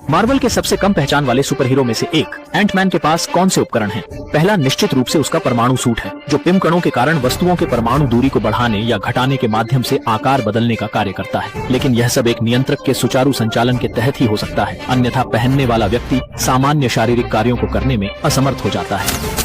Marvel के सबसे कम पहचान वाले सुपर हीरो में से एक एंटमैन के पास कौन से उपकरण हैं? पहला निश्चित रूप से उसका परमाणु सूट है, जो पिम कणों के कारण वस्तुओं के परमाणु दूरी को बढ़ाने या घटाने के माध्यम से आकार बदलने का कार्य करता है। लेकिन यह सब एक नियंत्रक के सुचारू संचालन के तहत ही हो सकता है, अन्यथा पहनने वाला व्यक्ति सामान्य शारीरिक कार्यों को करने में असमर्थ हो जाता है।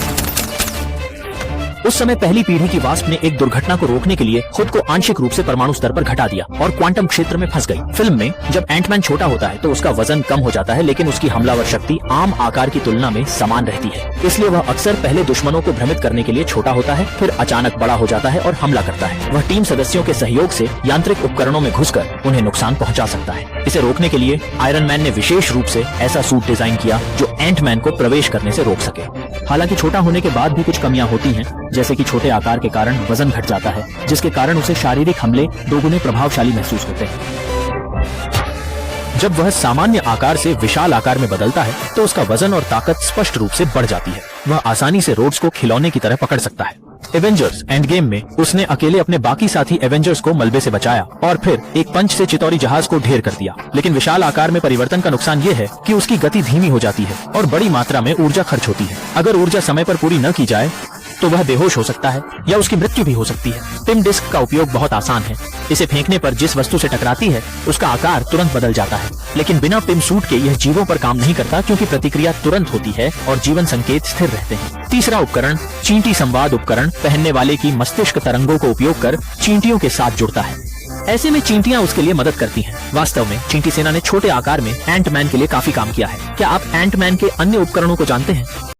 उस समय पहली पीढ़ी की वास्प ने एक दुर्घटना को रोकने के लिए खुद को आंशिक रूप से परमाणु स्तर पर घटा दिया और क्वांटम क्षेत्र में फंस गई। फिल्म में जब एंटमैन छोटा होता है तो उसका वजन कम हो जाता है, लेकिन उसकी हमलावर शक्ति आम आकार की तुलना में समान रहती है। इसलिए वह अक्सर पहले दुश्मनों को भ्रमित करने के लिए छोटा होता है, फिर अचानक बड़ा हो जाता है और हमला करता है। वह टीम सदस्यों के सहयोग से यांत्रिक उपकरणों में घुसकर उन्हें नुकसान पहुंचा सकता है। इसे रोकने के लिए आयरन मैन ने विशेष रूप से ऐसा सूट डिजाइन किया जो एंटमैन को प्रवेश करने से रोक सके। हालांकि छोटा होने के बाद भी कुछ कमियां होती हैं, जैसे कि छोटे आकार के कारण वजन घट जाता है, जिसके कारण उसे शारीरिक हमले दोगुने प्रभावशाली महसूस होते हैं। जब वह सामान्य आकार से विशाल आकार में बदलता है तो उसका वजन और ताकत स्पष्ट रूप से बढ़ जाती है। वह आसानी से रोड्स को खिलौने की तरह पकड़ सकता है। एवेंजर्स एंड गेम में उसने अकेले अपने बाकी साथी एवेंजर्स को मलबे से बचाया और फिर एक पंच से चितौरी जहाज को ढेर कर दिया। लेकिन विशाल आकार में परिवर्तन का नुकसान ये है कि उसकी गति धीमी हो जाती है और बड़ी मात्रा में ऊर्जा खर्च होती है। अगर ऊर्जा समय पर पूरी न की जाए तो वह बेहोश हो सकता है या उसकी मृत्यु भी हो सकती है। पिम डिस्क का उपयोग बहुत आसान है। इसे फेंकने पर जिस वस्तु से टकराती है उसका आकार तुरंत बदल जाता है। लेकिन बिना पिम सूट के यह जीवों पर काम नहीं करता, क्योंकि प्रतिक्रिया तुरंत होती है और जीवन संकेत स्थिर रहते हैं। तीसरा उपकरण चींटी संवाद उपकरण पहनने वाले की मस्तिष्क तरंगों को उपयोग कर चींटियों के साथ जुड़ता है। ऐसे में चींटियां उसके लिए मदद करती हैं। वास्तव में चींटी सेना ने छोटे आकार में एंटमैन के लिए काफी काम किया है। क्या आप एंटमैन के अन्य उपकरणों को जानते हैं?